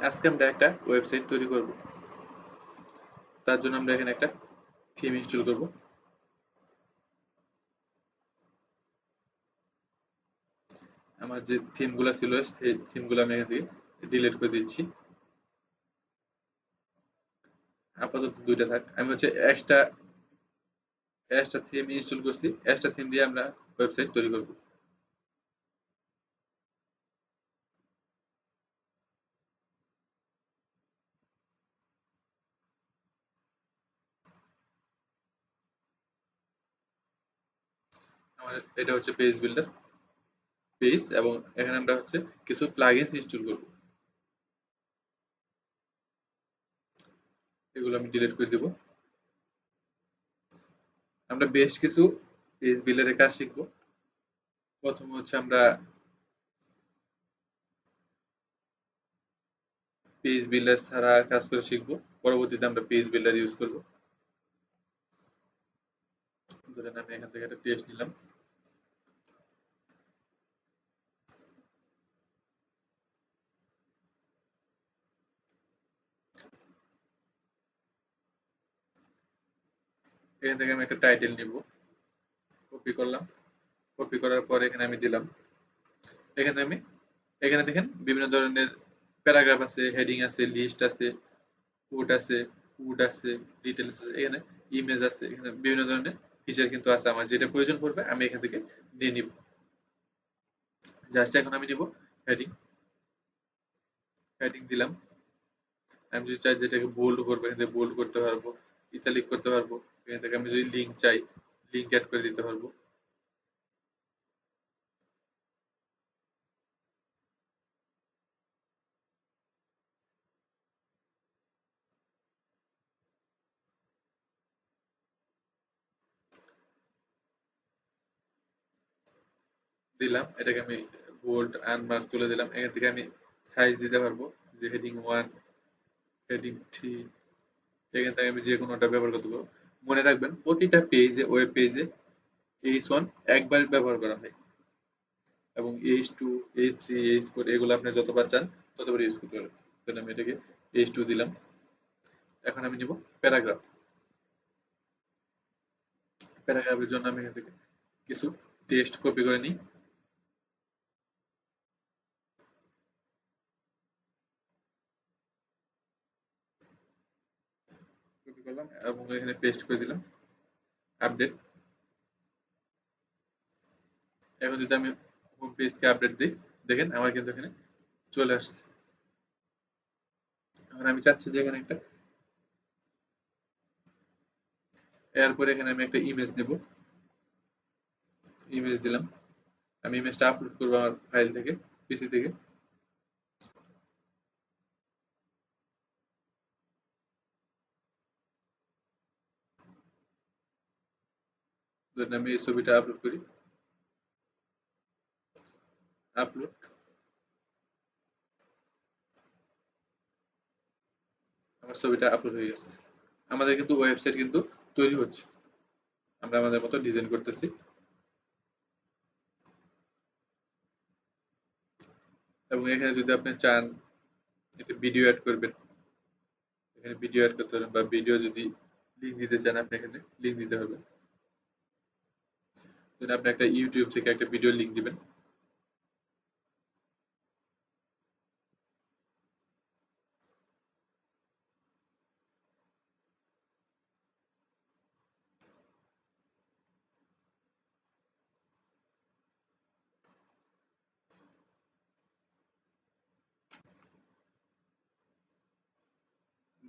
আজকে আমরা একটা ওয়েবসাইট তৈরি করব। তার জন্য আমরা এখানে একটা থিম ইনস্টল করব। আমার যে থিমগুলো ছিল সেই থিমগুলো আমি এখান থেকে ডিলিট করে দিচ্ছি। আপাতত দুইটা থাক। আমি হচ্ছে এক্সট্রা এক্সট্রা থিম ইনস্টল করছি। এক্সট্রা থিম দিয়ে আমরা ওয়েবসাইট তৈরি করব। আমার এটা হচ্ছে পেজ বিল্ডার পেজ, এবং এখানে আমরা হচ্ছে কিছু প্লাগইনস ইনস্টল করব। এগুলো আমি ডিলিট করে দেব। আমরা বেশ কিছু পেজ বিল্ডারের কাজ শিখব। প্রথমে হচ্ছে আমরা পেজ বিল্ডার ছাড়া কাজ করে শিখব। পরবর্তীতে আমরা পেজ বিল্ডার ইউজ করব। ধরেন আমি এখান থেকে একটা টেস্ট নিলাম। এখান থেকে আমি একটা টাইটেল নিব। কপি করলাম। কপি করার পর এখানে আমি দিলাম। এখানে আমি এখানে দেখেন বিভিন্ন ধরনের প্যারাগ্রাফ আছে, হেডিং আছে, লিস্ট আছে, কোড আছে, উড আছে, ডিটেলস আছে, এখানে ইমেজ আছে, এখানে বিভিন্ন ধরনের ফিচার কিন্তু আছে। আমার যেটা প্রয়োজন পড়বে আমি এখান থেকে নিয়ে নিব। জাস্ট এখন আমি নিব হেডিং। হেডিং দিলাম। আমি যদি চাই যেটাকে বোল্ড করবো, এখান থেকে বোল্ড করতে পারবো, ইতালিক করতে পারবো। এখান থেকে আমি যদি লিঙ্ক চাই, লিঙ্ক অ্যাড করে দিতে পারবো। দিলাম, এটাকে আমি বোল্ড আনমার্ক তুলে দিলাম। এখান থেকে আমি সাইজ দিতে পারবো, যে হেডিং 1, হেডিং 3, এখান থেকে আমি যে কোনোটা ব্যবহার করতে পারবো। মনে রাখবেন প্রতিটা পেজে, ওয়েব পেজে H1 একবার ব্যবহার করা হয়, এবং H2, H3, H4 এগুলো আপনি যতবার চান ততবার ইউজ করতে পারবেন। তাহলে আমি এটাকে H2 দিলাম। এখন আমি নিব প্যারাগ্রাফ। প্যারাগ্রাফের জন্য আমি এখান থেকে কিছু টেক্সট কপি করে নিই। কপি করলাম এবং এখানে পেস্ট করে দিলাম। আপডেট। এখন যদি আমি হোম পেজকে আপডেট দিই, দেখেন আমার কিন্তু এখানে চলে আসছে। এখন আমি চাচ্ছি যে এখানে একটা, এরপরে এখানে আমি একটা ইমেজ দেব। ইমেজ দিলাম। আমি ইমেজটা আপলোড করবো আমার ফাইল থেকে, পিসি থেকে। ধরেন আমি এই ছবিটা আপলোড করি। আপলোড। আমার ছবিটা আপলোড হয়ে গেছে। আমাদের কিন্তু ওয়েবসাইট কিন্তু তৈরি হচ্ছে। আমরা আমাদের মতো ডিজাইন করতেছি। এবং এখানে যদি আপনি চান একটা ভিডিও অ্যাড করবেন, এখানে ভিডিও অ্যাড করতে পারেন, বা ভিডিও যদি লিঙ্ক দিতে চান আপনি এখানে লিঙ্ক দিতে পারবেন। যদি আপনি একটা ইউটিউব থেকে একটা ভিডিও লিঙ্ক দিবেন।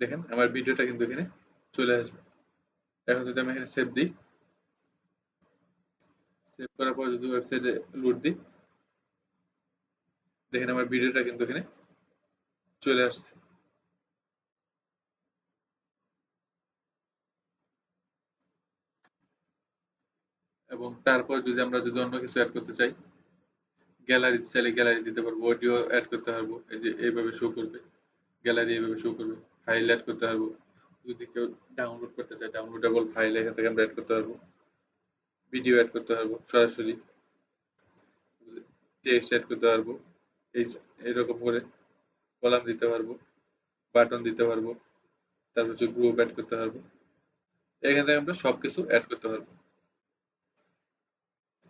দেখেন আমার ভিডিওটা কিন্তু এখানে চলে আসবে। এখন যদি আমি এখানে সেভ দিই, সেভ করার পর যদি ওয়েবসাইটে লোড দিই, দেখেন আমার ভিডিওটা কিন্তু এখানে চলে আসছে। এবং তারপর যদি আমরা যদি অন্য কিছু অ্যাড করতে চাই, গ্যালারি চাইলে গ্যালারি দিতে পারবো, অডিও অ্যাড করতে পারবো, এই যে এইভাবে শো করবে, গ্যালারি এইভাবে শো করবে। ফাইল অ্যাড করতে পারবো। যদি কেউ ডাউনলোড করতে চায়, ডাউনলোডেবল ফাইল এখান থেকে আমরা অ্যাড করতে পারবো। ভিডিও অ্যাড করতে পারবো সরাসরি, টেক্সট অ্যাড করতে পারবো। এই এরকম করে কলাম দিতে পারবো, বাটন দিতে পারবো, তারপর হচ্ছে গ্রুপ অ্যাড করতে পারবো। এখান থেকে আমরা সবকিছু অ্যাড করতে পারবো।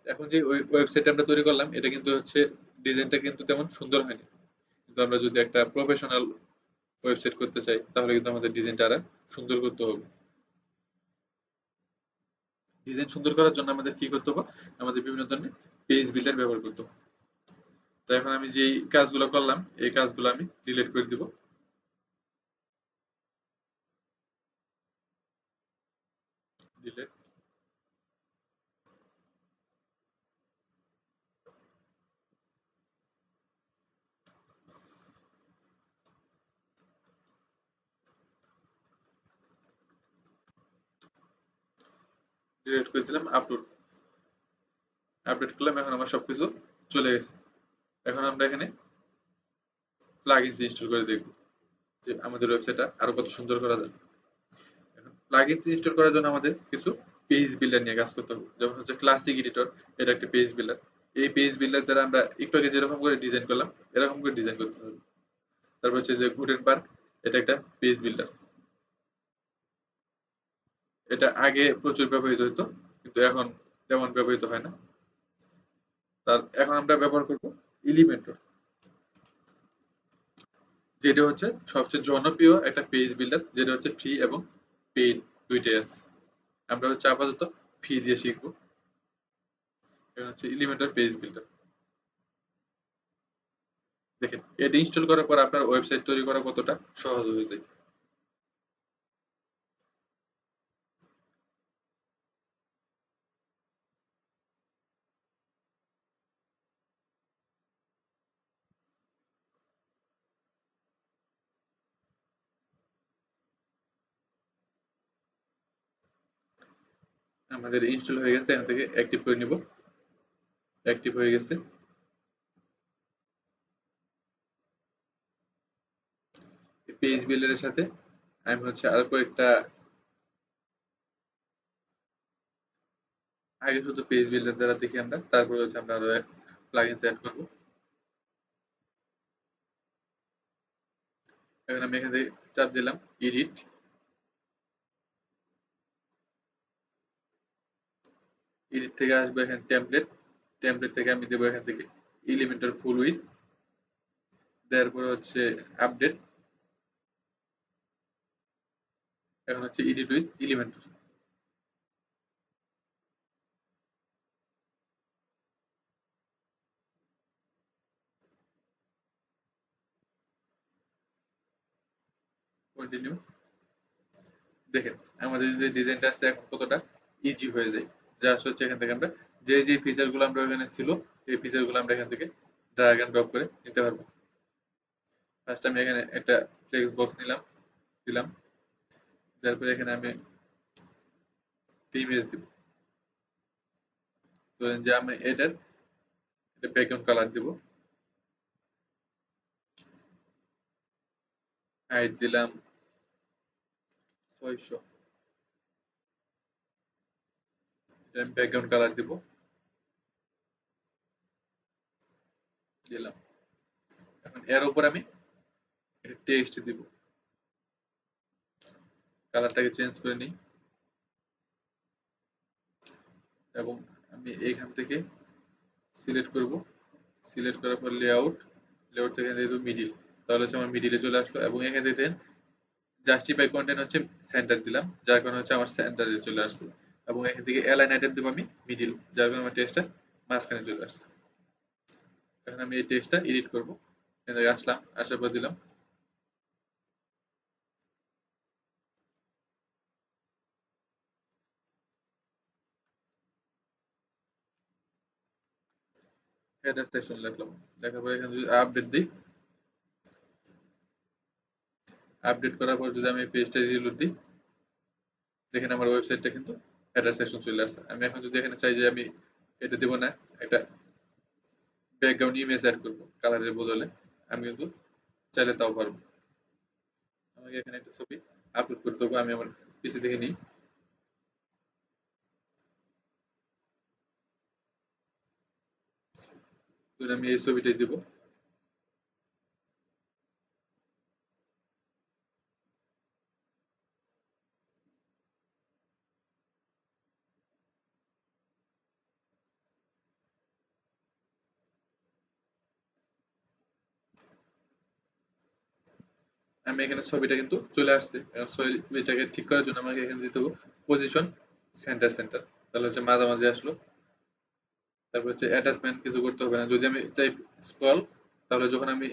এখন যে ওয়েবসাইট আমরা তৈরি করলাম এটা কিন্তু হচ্ছে ডিজাইনটা কিন্তু তেমন সুন্দর হয়নি। কিন্তু আমরা যদি একটা প্রফেশনাল ওয়েবসাইট করতে চাই তাহলে কিন্তু আমাদের ডিজাইনটা আরো সুন্দর করতে হবে। ডিজাইন সুন্দর করার জন্য আমাদের কি করতে হবে? আমাদের বিভিন্ন ধরনের পেজ বিল্ডার ব্যবহার করতে হবে। তো এখন আমি যেই কাজগুলো করলাম এই কাজগুলো আমি ডিলিট করে দিব। ডিলিট ডিলিট করে দিলাম। আপলোড আপডেট করলাম। এখন আমার সবকিছু চলে গেছে। এখন আমরা এখানে প্লাগইনস ইনস্টল করে দেখব যে আমাদের ওয়েবসাইটটা আরো কত সুন্দর করা যায়। এখন প্লাগইনস ইনস্টল করার জন্য আমাদের কিছু পেজ বিল্ডার নিয়ে কাজ করতে হবে। যেমন হচ্ছে ক্লাসিক এডিটর, এটা একটা পেজ বিল্ডার। এই পেজ বিল্ডার দ্বারা আমরা একটু আগে যেরকম করে ডিজাইন করলাম এরকম করে ডিজাইন করতে হবে। তারপর হচ্ছে যে গুটেনবার্গ, এটা একটা পেজ বিল্ডার। এটা আগে প্রচুর ব্যবহৃত হতো কিন্তু এখন তেমন ব্যবহৃত হয় না। তার এখন আমরা ব্যবহার করব এলিমেন্টর, যেটা হচ্ছে সবচেয়ে জনপ্রিয় একটা পেজ বিল্ডার, যেটা হচ্ছে ফ্রি এবং পেইড দুইটাই আছে। আমরা হচ্ছে আপাতত ফ্রি দিয়ে শিখবো। এটা হচ্ছে এলিমেন্টর পেজ বিল্ডার। দেখেন এটা ইনস্টল করার পর আপনার ওয়েবসাইট তৈরি করা কতটা সহজ হয়ে যায়। আমাদের ইনস্টল হয়ে গেছে, এখান থেকে অ্যাক্টিভ করে নিব। অ্যাক্টিভ হয়ে গেছে। পেজ বিল্ডারের সাথে আমি হচ্ছে আর কয়েকটা, আগে শুধু পেজ বিল্ডার দ্বারা দেখি আমরা, তারপরে হচ্ছে আমরা আরো প্লাগইনস অ্যাড করব। এখন আমি এখান থেকে চাপ দিলাম এডিট। এডিট থেকে আসবো এখানে টেমপ্লেট। টেমপ্লেট থেকে আমি দেবো এখান থেকে এলিমেন্টার ফুল উইথ। দেওয়ার পরে হচ্ছে আপডেট। এখন হচ্ছে এডিট উইথ এলিমেন্টার। কন্টিনিউ। দেখেন আমাদের যে ডিজাইনটা আছে এখন কতটা ইজি হয়ে যায়। জাস্ট হচ্ছে এখান থেকে আমরা যে যে ফিচার গুলো আমরা ওখানে ছিল এই ফিচার গুলো আমরা এখান থেকে ড্র্যাগ এন্ড ড্রপ করে নিতে পারবো। ফার্স্ট আমি এখানে একটা ফ্লেক্স বক্স নিলাম, দিলাম। তারপরে এখানে আমি ইমেজ দিব। ধরেন যে আমি এটার একটা ব্যাকগ্রাউন্ড কালার দিব। হাইট দিলাম 600। এটা আমি ব্যাকগ্রাউন্ড কালার দিব, দিলাম। এখন এর উপর আমি একটা টেক্সট দিব। কালারটাকে চেঞ্জ করে নিই এবং আমি এইখান থেকে সিলেক্ট করব। সিলেক্ট করার পর লেআউট, লেআউট থেকে দিয়ে দেবো মিডিল। তাহলে হচ্ছে আমার মিডিলে চলে আসলো এবং এখানে দিয়ে দেন জাস্টিফাই কন্টেন্ট হচ্ছে সেন্টার দিলাম, যার কারণে হচ্ছে আমার সেন্টারে চলে আসছে। এবং এখান থেকে অ্যালাইন আইটেম দেবো আমি মিডিল, যার কারণে আমার টেক্সটটা মাঝখানে চলে আসছে। এখন আমি এই টেক্সটটা এডিট করবো। এখান থেকে আসলাম, আসার পর দিলাম হেডার সেকশন, লিখলাম। লেখার পর এখানে যদি আপডেট দিই, আপডেট করার পর যদি আমি পেজটা রিলোড দিই, দেখেন আমার ওয়েবসাইটটা কিন্তু হেডার সেকশন চলে আসছে। আমি এখন যদি এখানে চাই যে আমি এটা দেবো না, একটা ব্যাকগ্রাউন্ড ইমেজ অ্যাড করবো কালারের বদলে, আমি কিন্তু চাইলে তাও পারবো। আমাকে এখানে একটা ছবি আপলোড করতে হবে, আমি আমার পিসি থেকে নিই। তো আমি এই ছবিটাই দিব। আমি এখানে ছবিটা কিন্তু চলে আসছে। এখন ছবিটাকে ঠিক করার জন্য আমাকে এখানে দিতে হবে পজিশন সেন্টার সেন্টার, তাহলে হচ্ছে মাঝামাঝি আসলো। তারপর হচ্ছে অ্যাটাচমেন্ট কিছু করতে হবে না, যদি আমি চাই স্ক্রল, তাহলে যখন আমি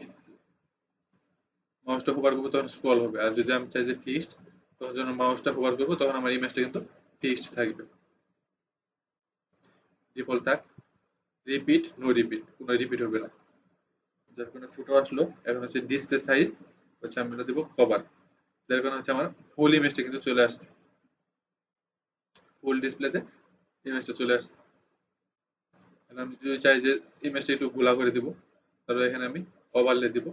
মাউসটা হোভার করবো তখন স্ক্রল হবে, আর যদি আমি চাই যে ফিক্সড, তখন যখন মাউসটা হোভার করবো তখন আমার ইমেজটা কিন্তু ফিক্সড থাকবে। ডিফল্ট থাক, রিপিট নো রিপিট, কোনো রিপিট হবে না। যার কারণে ছোট আসলো। এখন হচ্ছে ডিসপ্লে সাইজ হচ্ছে আমরা দেবো কভার, যার কারণে হচ্ছে আমার ফুল ইমেজটা কিন্তু চলে আসছে, ফুল ডিসপ্লেতে ইমেজটা চলে আসছে। এখন আমি যদি চাই যে ইমেজটা একটু ঘোলা করে দিব, তাহলে এখানে আমি ওভারলে দিব,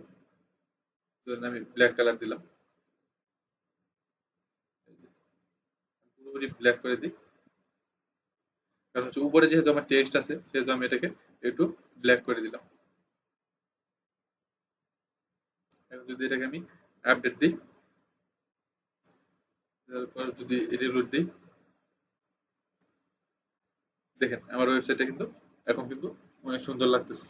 ধরুন আমি ব্ল্যাক কালার দিলাম, পুরোপুরি ব্ল্যাক করে দিই। কারণ হচ্ছে উপরে যেহেতু আমার টেক্সট আছে সেহেতু আমি এটাকে একটু ব্ল্যাক করে দিলাম। এখন যদি এটাকে আমি আপডেট দিই, তারপর যদি রিলোড দিই, দেখেন আমার ওয়েবসাইটটা কিন্তু এখন কিন্তু অনেক সুন্দর লাগতেছে।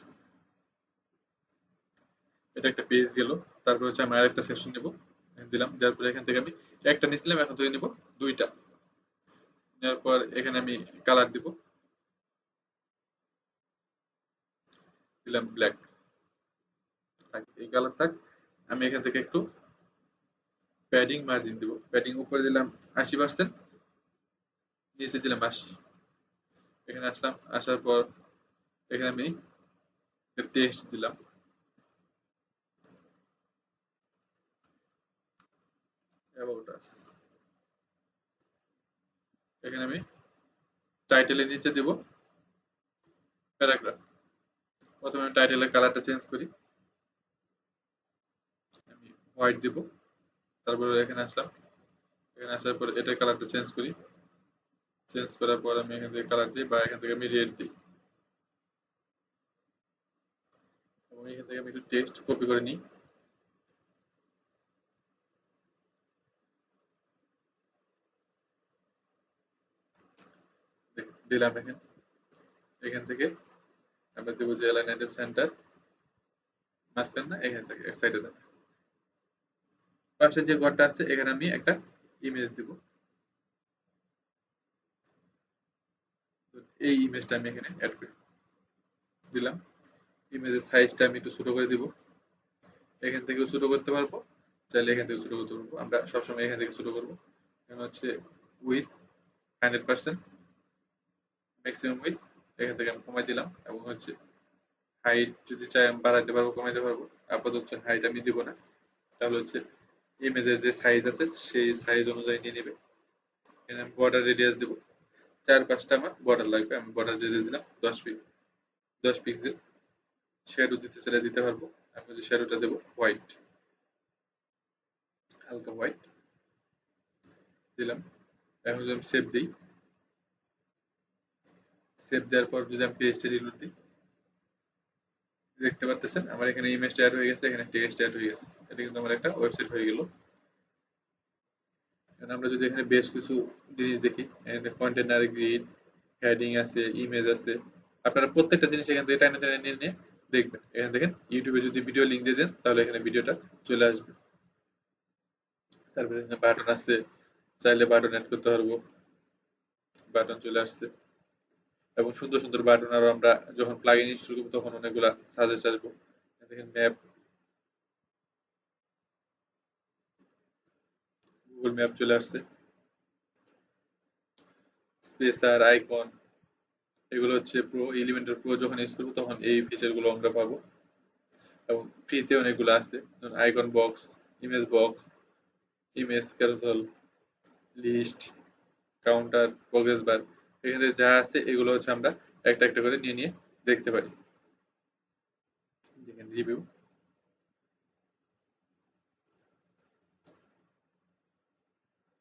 এটা একটা পেজ গেল। তারপর হচ্ছে আমি আরেকটা সেকশন নেব, দিলাম, দেওয়ার পরে এখান থেকে আমি একটা নিয়েছিলাম, এখন থেকে নিব দুইটা। নেওয়ার পর এখানে আমি কালার দিব, দিলাম ব্ল্যাক, এই কালার থাক। আমি এখান থেকে একটু প্যাডিং মার্জিন দিব, প্যাডিং উপরে দিলাম 80%, নিচে দিলাম 80। এখানে আসলাম, আসার পর এখানে আমি টেক্সট দিলাম, অ্যাবাউট আস। এখানে আমি টাইটেলের নিচে দিব প্যারাগ্রাফ। প্রথমে আমি টাইটেলের কালারটা চেঞ্জ করি, আমি হোয়াইট দিব। তারপরে এখানে আসলাম, এখানে আসার পর এটার কালারটা চেঞ্জ করি, চেঞ্জ করার পর আমি এখান থেকে কালার দিই বা এখান থেকে আমি রেড দিই, এবং এখান থেকে আমি একটু টেক্সট কপি করে নিই, দিলাম এখানে। এখান থেকে আমরা দেবো যে অ্যালাইন আইটেম সেন্টার, মাঝখান না, এখান থেকে এক সাইডে দেবো। পাশে যে ঘরটা আছে এখানে আমি একটা ইমেজ দিব, এই ইমেজটা আমি এখানে অ্যাড করে দিলাম। ইমেজের সাইজটা আমি একটু ছোট করে দিব, এখান থেকেও ছোট করতে পারবো, চাইলে এখান থেকে ছোট করতে পারবো, আমরা সবসময় এখান থেকে ছোট করবো। এখানে হচ্ছে উইথ 100%, ম্যাক্সিমাম উইথ এখান থেকে আমি কমাই দিলাম, এবং হচ্ছে হাইট যদি চাই আমি বাড়াইতে পারবো কমাইতে পারবো। আপাতত হাইট আমি দিব না, তাহলে হচ্ছে ইমেজের যে সাইজ আছে সেই সাইজ অনুযায়ী নিয়ে নেবে। এখানে আমি বর্ডার রেডিয়াস দেবো, 4-5টা আমার বর্ডার লাগবে, আমি বর্ডার রেডিয়াস দিলাম 10 পিক্সেল। শ্যাডো দিতে চাইলে দিতে পারবো, আমি হচ্ছে শ্যাডোটা দেবো হোয়াইট, হালকা হোয়াইট দিলাম। এখন যদি আমি সেভ দিই, সেভ দেওয়ার পর যদি আমি পেজটা রিলোড দিই, দেখতে পারতেছেন আমার এখানে ইমেজটা অ্যাড হয়ে গেছে, এখানে টেক্সট অ্যাড হয়ে গেছে, এটা কিন্তু আমার একটা ওয়েবসাইট হয়ে গেল। আমরা যদি এখানে বেশ কিছু জিনিস দেখি, এখানে কন্টেনার গ্রিড, হেডিং আছে, ইমেজ আছে, আপনারা প্রত্যেকটা জিনিস এখান থেকে টাইনে টাইনে নিয়ে নিয়ে দেখবেন। এখানে দেখেন ইউটিউবে যদি ভিডিও লিঙ্ক দিয়ে দেন তাহলে এখানে ভিডিওটা চলে আসবে। তারপরে এখানে বাটন আছে, চাইলে বাটন অ্যাড করতে পারবো, বাটন চলে আসছে। এবং সুন্দর সুন্দর বাটন আরো আমরা যখন প্লাগইন ইনস্টল করবো তখন অনেকগুলা সাজেস্ট আসবো। দেখেন ম্যাপ, গুগল ম্যাপ চলে আসছে, স্পেসার, আইকন, এগুলো হচ্ছে প্রো, এলিমেন্টর প্রো যখন ইউজ করবো তখন এই ফিচার গুলো আমরা পাবো। এবং ফ্রিতে অনেকগুলো আছে, যেমন icon box, box, image carousel, list, counter, progress bar, এখানে যা আছে এগুলো হচ্ছে আমরা একটা একটা করে নিয়ে নিয়ে দেখতে পারি। দেখেন রিভিউ,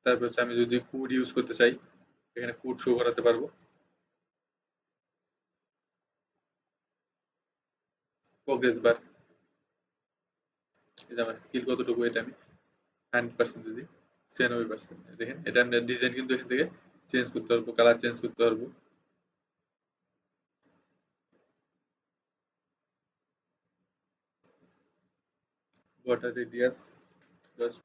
তারপর হচ্ছে আমি যদি কোড ইউজ করতে চাই এখানে কোড শো করাতে পারবো। প্রোগ্রেস বার, এই যে আমার স্কিল কতটুকু এটা আমি 100% দিই, 96%। দেখেন এটা আমরা ডিজাইন কিন্তু এখান থেকে চেঞ্জ করতে পারবো, কালার চেঞ্জ করতে পারবো। বর্ডার রেডিয়াস, জাস্ট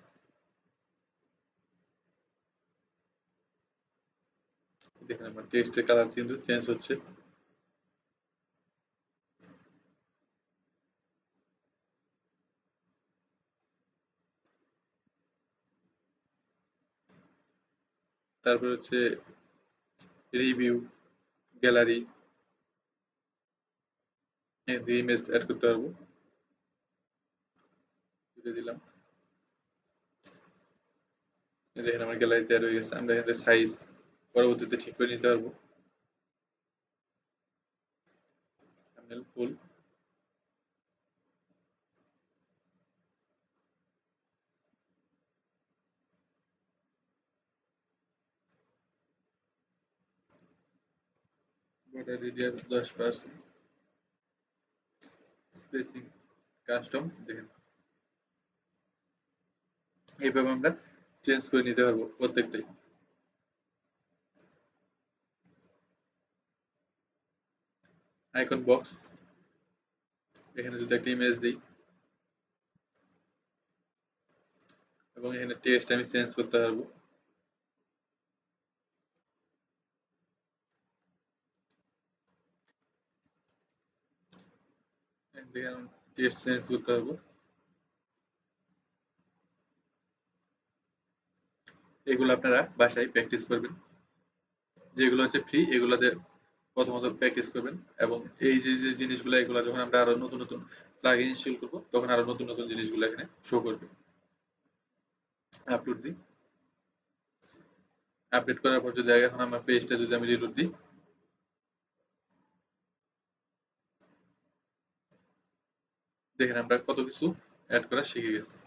দেখেন আমার টেক্সটের কালার কিন্তু চেঞ্জ হচ্ছে। তারপর হচ্ছে রিভিউ, গ্যালারি, ইমেজ অ্যাড করতে পারবো। দিয়ে দিলাম। এই দেখেন আমার গ্যালারিতে অ্যাড হয়ে গেছে। আমরা এখানে সাইজ পরবর্তীতে ঠিক করে নিতে পারবো। থাম্বনেল ফুল, বর্ডার রেডিয়াস 10%, স্পেসিং কাস্টম। দেখেন এইভাবে আমরা চেঞ্জ করে নিতে পারবো প্রত্যেকটাই। আইকন বক্স, এখানে যদি একটা ইমেজ দিই এবং এখানে টেক্সট আমি চেঞ্জ করতে পারবো। এখান থেকে আমি টেক্সট চেঞ্জ করতে পারবো। এগুলো আপনারা বাসায় প্র্যাকটিস করবেন। যেগুলো হচ্ছে ফ্রি এগুলোতে প্রথমত প্র্যাকটিস করবেন, এবং এই যে যে জিনিসগুলো এগুলো যখন আমরা আরো নতুন নতুন প্লাগইন ইনস্টল করবো তখন আরো নতুন নতুন জিনিসগুলো এখানে শো করবে। আপলোড দিই। আপডেট করার পর যদি এখন আমার পেজটা যদি আমি রিলোড দিই, দেখেন আমরা কত কিছু অ্যাড করা শিখে গেছি।